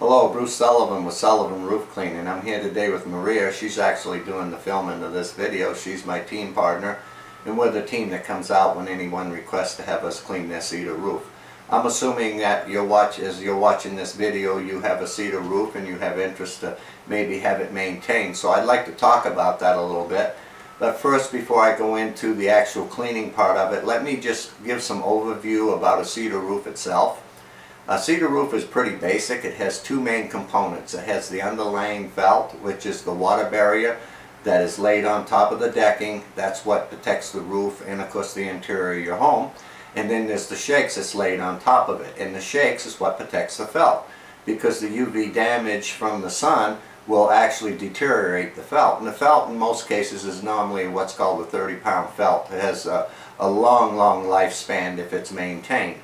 Hello, Bruce Sullivan with Sullivan Roof Cleaning. I'm here today with Maria. She's actually doing the filming of this video. She's my team partner, and we're the team that comes out when anyone requests to have us clean their cedar roof. I'm assuming that as you're watching this video, you have a cedar roof and you have interest to maybe have it maintained. So I'd like to talk about that a little bit. But first, before I go into the actual cleaning part of it, let me just give some overview about a cedar roof itself. A cedar roof is pretty basic. It has two main components. It has the underlaying felt, which is the water barrier that is laid on top of the decking. That's what protects the roof and of course the interior of your home. And then there's the shakes that's laid on top of it. And the shakes is what protects the felt, because the UV damage from the sun will actually deteriorate the felt. And the felt in most cases is normally what's called a 30-pound felt. It has a long lifespan if it's maintained.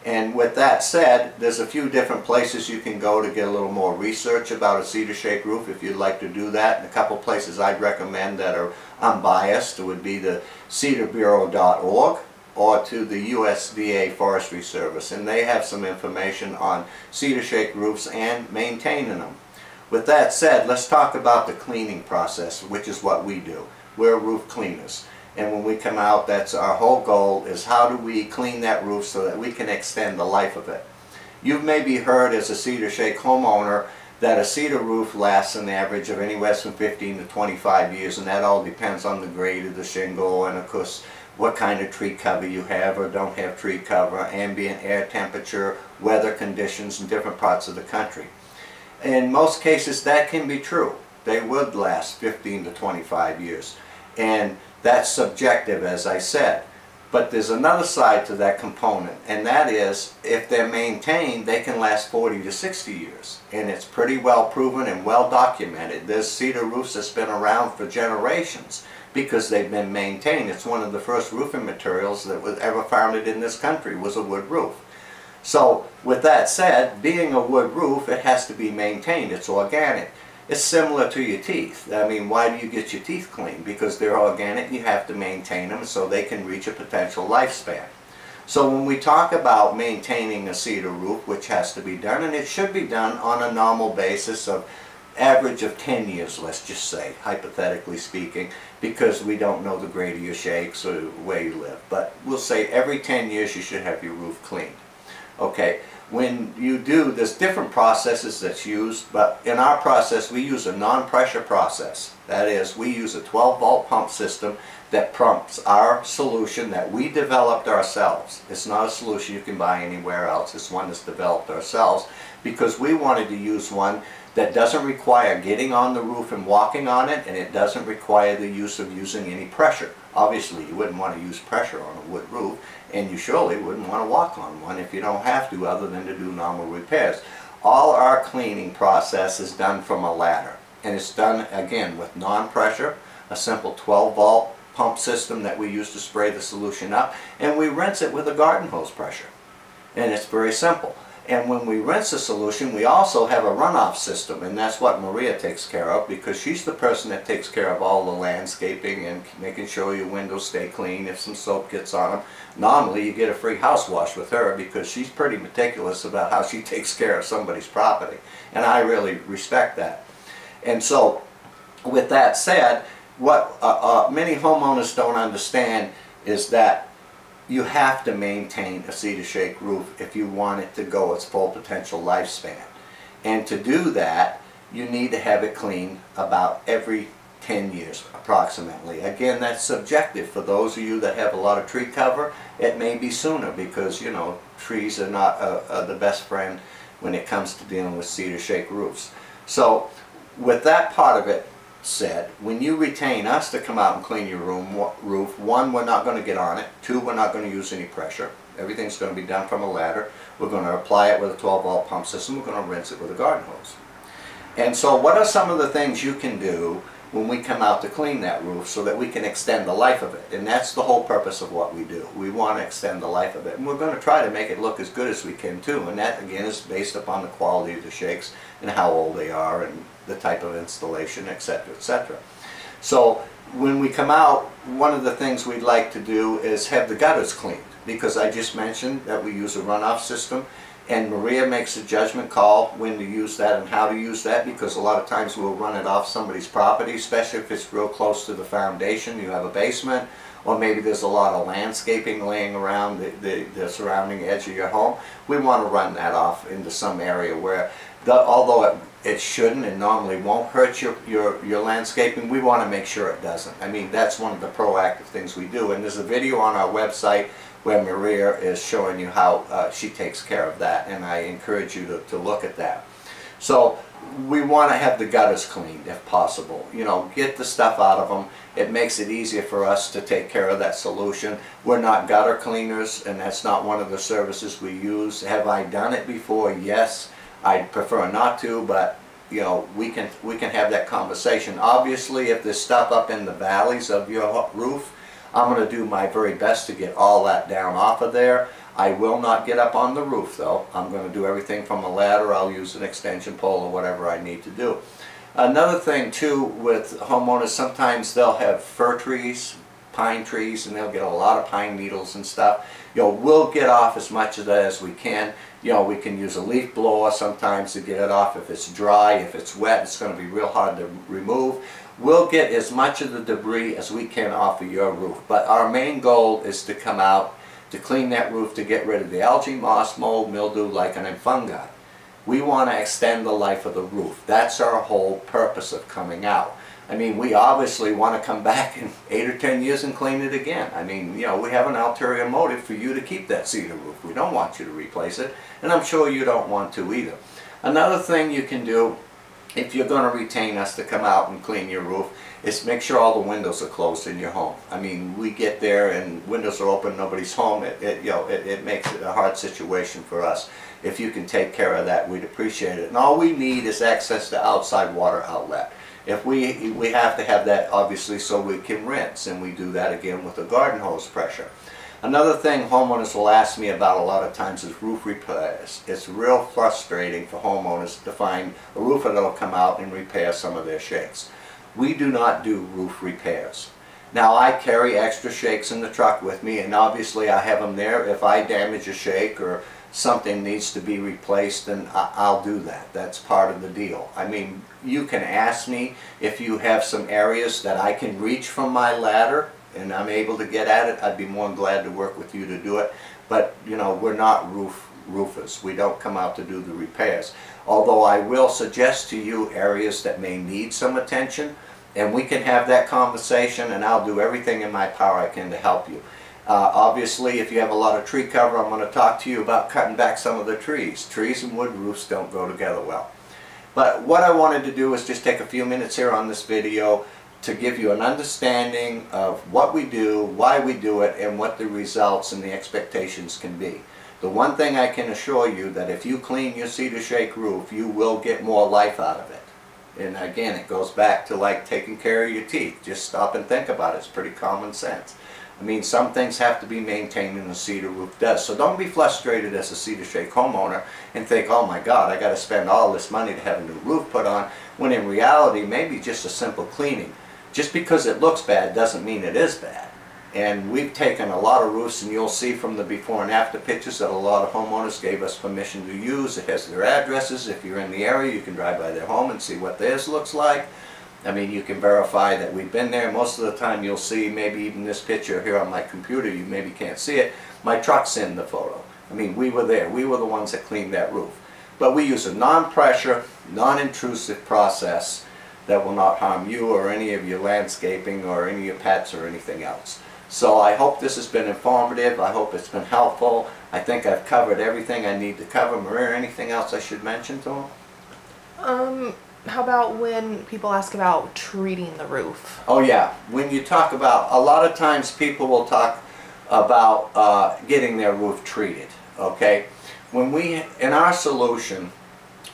And with that said, there's a few different places you can go to get a little more research about a cedar shake roof if you'd like to do that. And a couple places I'd recommend that are unbiased would be the cedarbureau.org or to the USDA Forestry Service. And they have some information on cedar shake roofs and maintaining them. With that said, let's talk about the cleaning process, which is what we do. We're roof cleaners. And when we come out, that's our whole goal, is how do we clean that roof so that we can extend the life of it. You've maybe heard as a cedar shake homeowner that a cedar roof lasts an average of anywhere from 15 to 25 years, and that all depends on the grade of the shingle and of course what kind of tree cover you have or don't have tree cover, ambient air temperature, weather conditions in different parts of the country. In most cases that can be true. They would last 15 to 25 years. And that's subjective, as I said. But there's another side to that component, and that is if they're maintained, they can last 40 to 60 years. And it's pretty well proven and well documented. There's cedar roofs that's been around for generations because they've been maintained. It's one of the first roofing materials that was ever founded in this country was a wood roof. So with that said, being a wood roof, it has to be maintained. It's organic. It's similar to your teeth. I mean, why do you get your teeth cleaned? Because they're organic. You have to maintain them so they can reach a potential lifespan. So when we talk about maintaining a cedar roof, which has to be done, and it should be done on a normal basis of average of 10 years, let's just say, hypothetically speaking, because we don't know the grade of your shakes or where you live. But we'll say every 10 years you should have your roof cleaned. Okay. When you do, there's different processes that's used, but in our process we use a non-pressure process. That is, we use a 12-volt pump system that pumps our solution that we developed ourselves. It's not a solution you can buy anywhere else. It's one that's developed ourselves because we wanted to use one that doesn't require getting on the roof and walking on it, and it doesn't require the use of using any pressure. Obviously you wouldn't want to use pressure on a wood roof, and you surely wouldn't want to walk on one if you don't have to, other than to do normal repairs. All our cleaning process is done from a ladder, and it's done again with non-pressure, a simple 12-volt pump system that we use to spray the solution up, and we rinse it with a garden hose pressure. And it's very simple. And when we rinse the solution, we also have a runoff system, and that's what Maria takes care of, because she's the person that takes care of all the landscaping and making sure your windows stay clean if some soap gets on them. Normally you get a free house wash with her because she's pretty meticulous about how she takes care of somebody's property, and I really respect that. And so with that said, what many homeowners don't understand is that you have to maintain a cedar shake roof if you want it to go its full potential lifespan. And to do that, you need to have it cleaned about every 10 years approximately. Again, that's subjective. For those of you that have a lot of tree cover, it may be sooner because, you know, trees are not the best friend when it comes to dealing with cedar shake roofs. So with that part of it said, when you retain us to come out and clean your roof, one, we're not going to get on it. Two, we're not going to use any pressure. Everything's going to be done from a ladder. We're going to apply it with a 12-volt pump system. We're going to rinse it with a garden hose. And so what are some of the things you can do when we come out to clean that roof so that we can extend the life of it? And that's the whole purpose of what we do. We want to extend the life of it. And we're going to try to make it look as good as we can too. And that again is based upon the quality of the shakes and how old they are and the type of installation, etc., etc. So when we come out, one of the things we'd like to do is have the gutters cleaned, because I just mentioned that we use a runoff system. and Maria makes a judgment call when to use that and how to use that, because a lot of times we'll run it off somebody's property, especially if it's real close to the foundation, you have a basement, or maybe there's a lot of landscaping laying around the surrounding edge of your home. We want to run that off into some area where, although it shouldn't and normally won't hurt your landscaping, we want to make sure it doesn't. I mean, that's one of the proactive things we do. And there's a video on our website where Maria is showing you how she takes care of that, and I encourage you to look at that. So we want to have the gutters cleaned if possible. You know, get the stuff out of them. It makes it easier for us to take care of that solution. We're not gutter cleaners, and that's not one of the services we use. Have I done it before? Yes. I'd prefer not to, but you know, we can have that conversation. Obviously, if there's stuff up in the valleys of your roof, I'm going to do my very best to get all that down off of there. I will not get up on the roof though. I'm going to do everything from a ladder. I'll use an extension pole or whatever I need to do. Another thing too with homeowners, sometimes they'll have fir trees, pine trees, and they'll get a lot of pine needles and stuff. You know, we'll get off as much of that as we can. You know, we can use a leaf blower sometimes to get it off. If it's dry, if it's wet, it's going to be real hard to remove. We'll get as much of the debris as we can off of your roof. But our main goal is to come out, to clean that roof, to get rid of the algae, moss, mold, mildew, lichen, and fungi. We want to extend the life of the roof. That's our whole purpose of coming out. I mean, we obviously want to come back in 8 or 10 years and clean it again. I mean, you know, we have an ulterior motive for you to keep that cedar roof. We don't want you to replace it, and I'm sure you don't want to either. Another thing you can do, if you're going to retain us to come out and clean your roof, is make sure all the windows are closed in your home. I mean, we get there and windows are open, nobody's home. It makes it a hard situation for us. If you can take care of that, we'd appreciate it. And all we need is access to outside water outlet. If we have to have that, obviously, so we can rinse, and we do that again with the garden hose pressure. Another thing homeowners will ask me about a lot of times is roof repairs. It's real frustrating for homeowners to find a roofer that will come out and repair some of their shakes. We do not do roof repairs. Now, I carry extra shakes in the truck with me, and obviously I have them there. If I damage a shake or something needs to be replaced, then I'll do that. That's part of the deal. I mean, you can ask me if you have some areas that I can reach from my ladder and I'm able to get at it. I'd be more than glad to work with you to do it. But, you know, we're not roofers. We don't come out to do the repairs. Although I will suggest to you areas that may need some attention, and we can have that conversation, and I'll do everything in my power I can to help you. Obviously, if you have a lot of tree cover, I'm going to talk to you about cutting back some of the trees. Trees and wood roofs don't go together well. But what I wanted to do is just take a few minutes here on this video to give you an understanding of what we do, why we do it, and what the results and the expectations can be. The one thing I can assure you, that if you clean your cedar shake roof, you will get more life out of it. And again, it goes back to like taking care of your teeth. Just stop and think about it. It's pretty common sense. I mean, some things have to be maintained, and a cedar roof does. So don't be frustrated as a cedar shake homeowner and think, oh my God, I got to spend all this money to have a new roof put on, when in reality, maybe just a simple cleaning. Just because it looks bad doesn't mean it is bad. And we've taken a lot of roofs, and you'll see from the before and after pictures that a lot of homeowners gave us permission to use. It has their addresses. If you're in the area, you can drive by their home and see what theirs looks like. I mean, you can verify that we've been there. Most of the time you'll see, maybe even this picture here on my computer, you maybe can't see it, my truck's in the photo. I mean, we were there. We were the ones that cleaned that roof. But we use a non-pressure, non-intrusive process that will not harm you or any of your landscaping or any of your pets or anything else. So I hope this has been informative. I hope it's been helpful. I think I've covered everything I need to cover. Maria, anything else I should mention to them? How about when people ask about treating the roof? Oh yeah, when you talk about, a lot of times people will talk about getting their roof treated, okay? In our solution,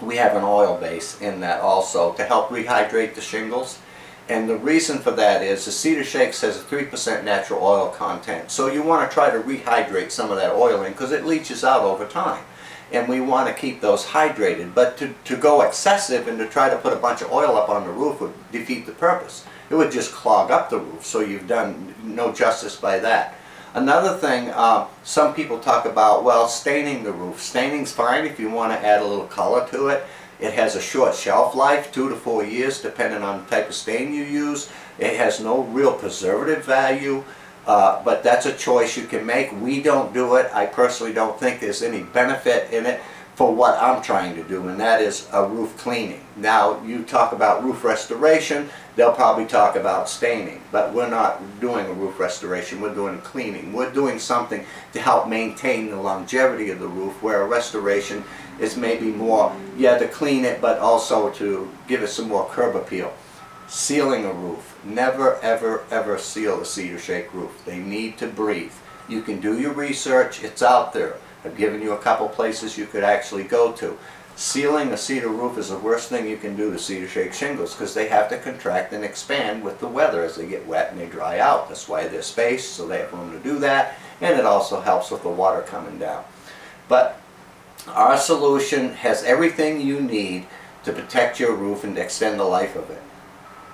we have an oil base in that also to help rehydrate the shingles. And the reason for that is the cedar shakes has a 3% natural oil content. So you want to try to rehydrate some of that oil in, because it leaches out over time. And we want to keep those hydrated. But to go excessive and to try to put a bunch of oil up on the roof would defeat the purpose. It would just clog up the roof, so you've done no justice by that. Another thing, some people talk about, well, staining the roof. Staining's fine if you want to add a little color to it. It has a short shelf life, 2 to 4 years, depending on the type of stain you use. It has no real preservative value, but that's a choice you can make. We don't do it. I personally don't think there's any benefit in it for what I'm trying to do, and that is a roof cleaning. Now, you talk about roof restoration, they'll probably talk about staining, but we're not doing a roof restoration, we're doing a cleaning. We're doing something to help maintain the longevity of the roof, where a restoration is maybe more, yeah, to clean it, but also to give it some more curb appeal. Sealing a roof. Never, ever, ever seal a cedar shake roof. They need to breathe. You can do your research, it's out there. I've given you a couple places you could actually go to. Sealing a cedar roof is the worst thing you can do to cedar shake shingles, because they have to contract and expand with the weather as they get wet and they dry out. That's why there's space, so they have room to do that, and it also helps with the water coming down. But our solution has everything you need to protect your roof and to extend the life of it.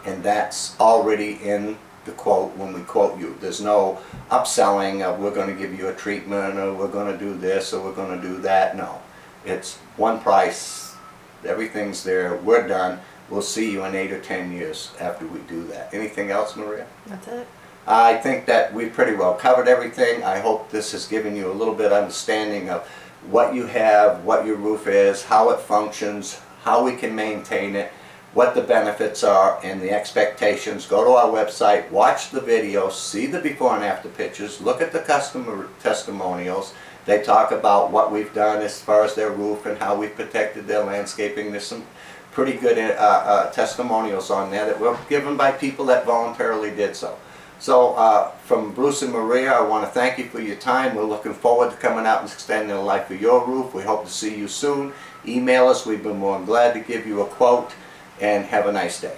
And that's already in the quote when we quote you. There's no upselling of we're going to give you a treatment, or we're going to do this, or we're going to do that. No. It's one price. Everything's there. We're done. We'll see you in 8 or 10 years after we do that. Anything else, Maria? That's it. I think that we've pretty well covered everything. I hope this has given you a little bit of understanding of what you have, what your roof is, how it functions, how we can maintain it, what the benefits are, and the expectations. Go to our website, watch the video, see the before and after pictures, look at the customer testimonials. They talk about what we've done as far as their roof and how we've protected their landscaping. There's some pretty good testimonials on there that were given by people that voluntarily did so. So from Bruce and Maria, I want to thank you for your time. We're looking forward to coming out and extending the life of your roof. We hope to see you soon. Email us. We've been more than glad to give you a quote. And have a nice day.